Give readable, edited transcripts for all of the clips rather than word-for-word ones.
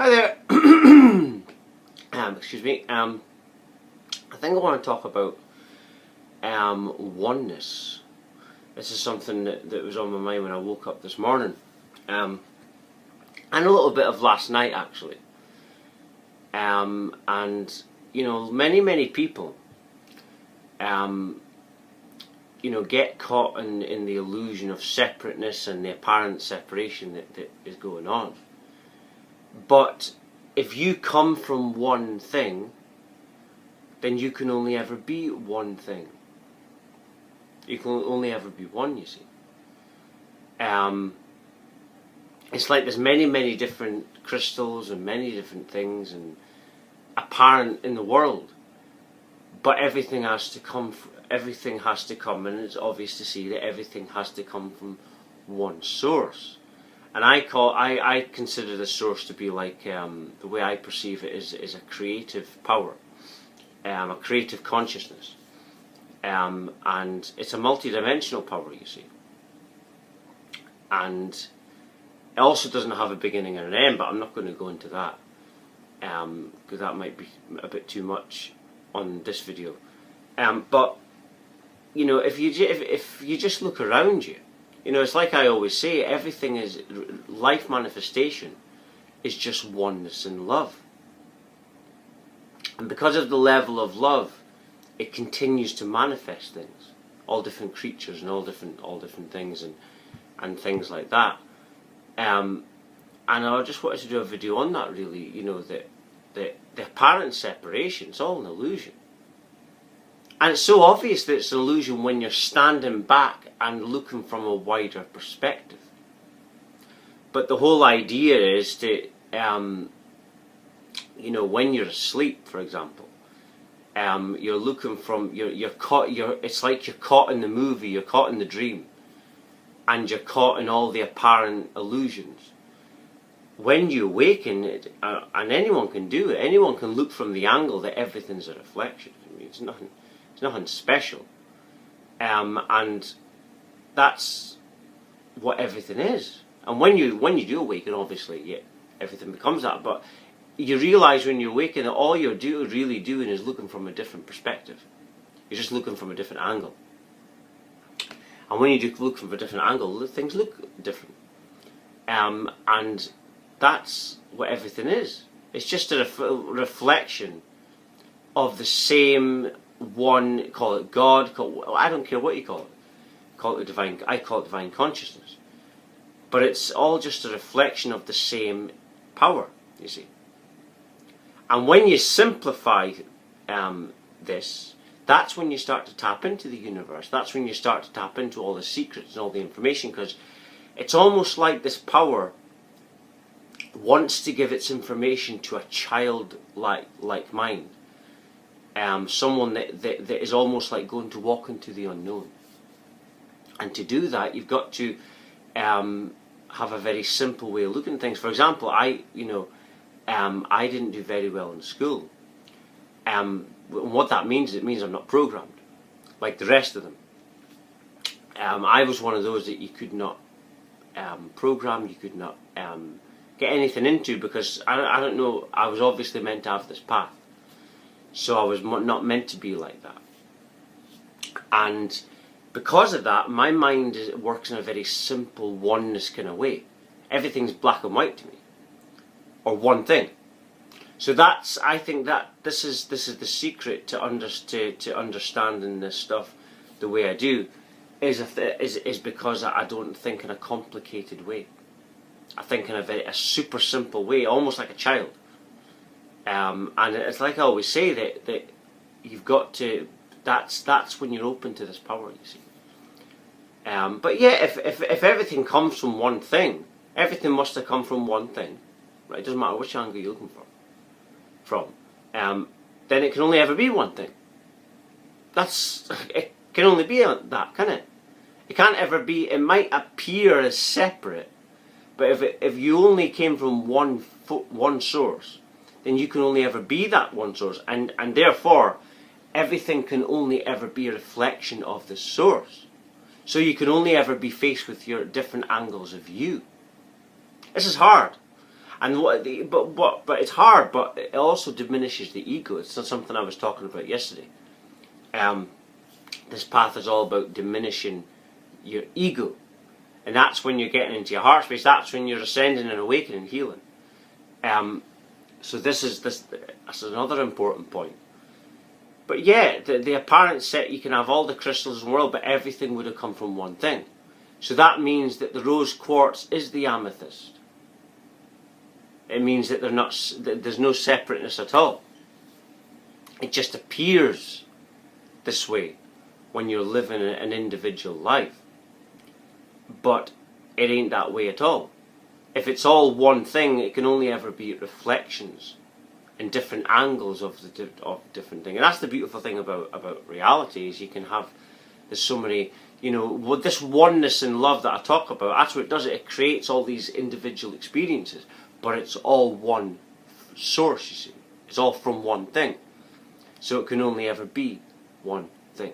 Hi there. Excuse me. I think I want to talk about oneness. This is something that was on my mind when I woke up this morning, and a little bit of last night actually. And you know, many people, get caught in the illusion of separateness and the apparent separation that is going on. But if you come from one thing, then you can only ever be one thing. You can only ever be one, you see. It's like there's many different crystals and many different things and apparent in the world, but everything has to come, and it's obvious to see that everything has to come from one source. And I consider the source to be like, the way I perceive it is a creative power, a creative consciousness, and it's a multi-dimensional power, you see. And it also doesn't have a beginning and an end, but I'm not going to go into that, because that might be a bit too much on this video. But you know, if you just look around you, you know, it's like I always say, everything is, life manifestation is just oneness and love. And because of the level of love, it continues to manifest things, all different creatures and all different things and things like that. And I just wanted to do a video on that, really. You know, that the apparent separation, it's all an illusion. And it's so obvious that it's an illusion when you're standing back and looking from a wider perspective. But the whole idea is to, you know, when you're asleep, for example, you're looking from, it's like you're caught in the movie, you're caught in the dream, and you're caught in all the apparent illusions. When you awaken, and anyone can do it, anyone can look from the angle that everything's a reflection. I mean, it's nothing special, and that's what everything is. And when you do awaken, obviously, yeah, everything becomes that. But you realise when you awaken that all you're really doing is looking from a different perspective. You're just looking from a different angle. And when you do look from a different angle, things look different. And that's what everything is. It's just a reflection of the same one. Call it God. I don't care what you call it. Call it divine. I call it divine consciousness. But it's all just a reflection of the same power, you see. And when you simplify this, that's when you start to tap into the universe. That's when you start to tap into all the secrets and all the information, because it's almost like this power wants to give its information to a child-like mind. Someone that is almost like going to walk into the unknown. And to do that, you've got to have a very simple way of looking at things. For example, I didn't do very well in school. What that means, it means I'm not programmed like the rest of them. I was one of those that you could not program, you could not get anything into, because I don't know, I was obviously meant to have this path. So I was not meant to be like that. And because of that, my mind works in a very simple oneness kind of way. Everything's black and white to me, or one thing. So I think that this is the secret to understanding this stuff the way I do, is because I don't think in a complicated way. I think in a super simple way, almost like a child. And it's like I always say, that you've got to, that's when you're open to this power, you see. But yeah, if everything comes from one thing, everything must have come from one thing, right? It doesn't matter which angle you're looking from, then it can only ever be one thing. It can only be that, can it? It can't ever be. It might appear as separate, but if you only came from one source, then you can only ever be that one source, and therefore everything can only ever be a reflection of the source. So you can only ever be faced with your different angles of you. This is hard. And but it's hard. But it also diminishes the ego. It's not something I was talking about yesterday. This path is all about diminishing your ego, and that's when you're getting into your heart space. That's when you're ascending and awakening, healing. So that's another important point. But yeah, the apparent set, you can have all the crystals in the world, but everything would have come from one thing. So that means that the rose quartz is the amethyst. It means that there's no separateness at all. It just appears this way when you're living an individual life. But it ain't that way at all. If it's all one thing, it can only ever be reflections in different angles of different things. And that's the beautiful thing about reality, is you can have, there's so many, this oneness and love that I talk about, that's what it does. It creates all these individual experiences, but it's all one source, you see. It's all from one thing. So it can only ever be one thing.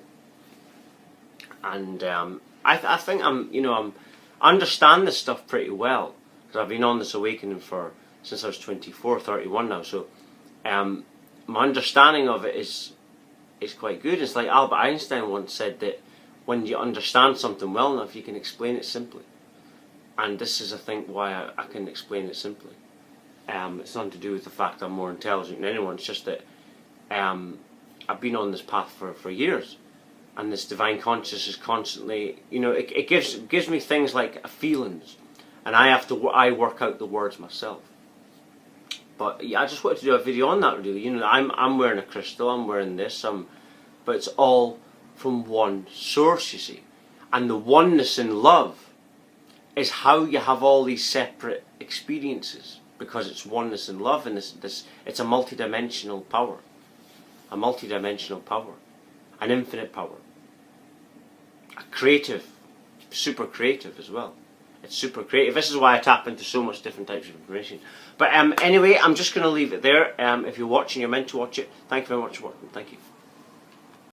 And I think I understand this stuff pretty well, because I've been on this awakening since I was 24, 31 now. So my understanding of it is quite good. It's like Albert Einstein once said that when you understand something well enough, you can explain it simply. And this is, I think, why I can explain it simply. It's nothing to do with the fact I'm more intelligent than anyone. It's just that I've been on this path for years, and this divine consciousness is constantly, it gives me things like feelings, and I work out the words myself. But yeah, I just wanted to do a video on that, really. I'm wearing a crystal, I'm wearing this, but it's all from one source, you see. And the oneness in love is how you have all these separate experiences, because it's oneness in love, and it's a multi-dimensional power. A multi-dimensional power. An infinite power. A creative, super creative as well. It's super creative. This is why I tap into so much different types of information. But anyway, I'm just going to leave it there. If you're watching, you're meant to watch it. Thank you very much for watching. Thank you.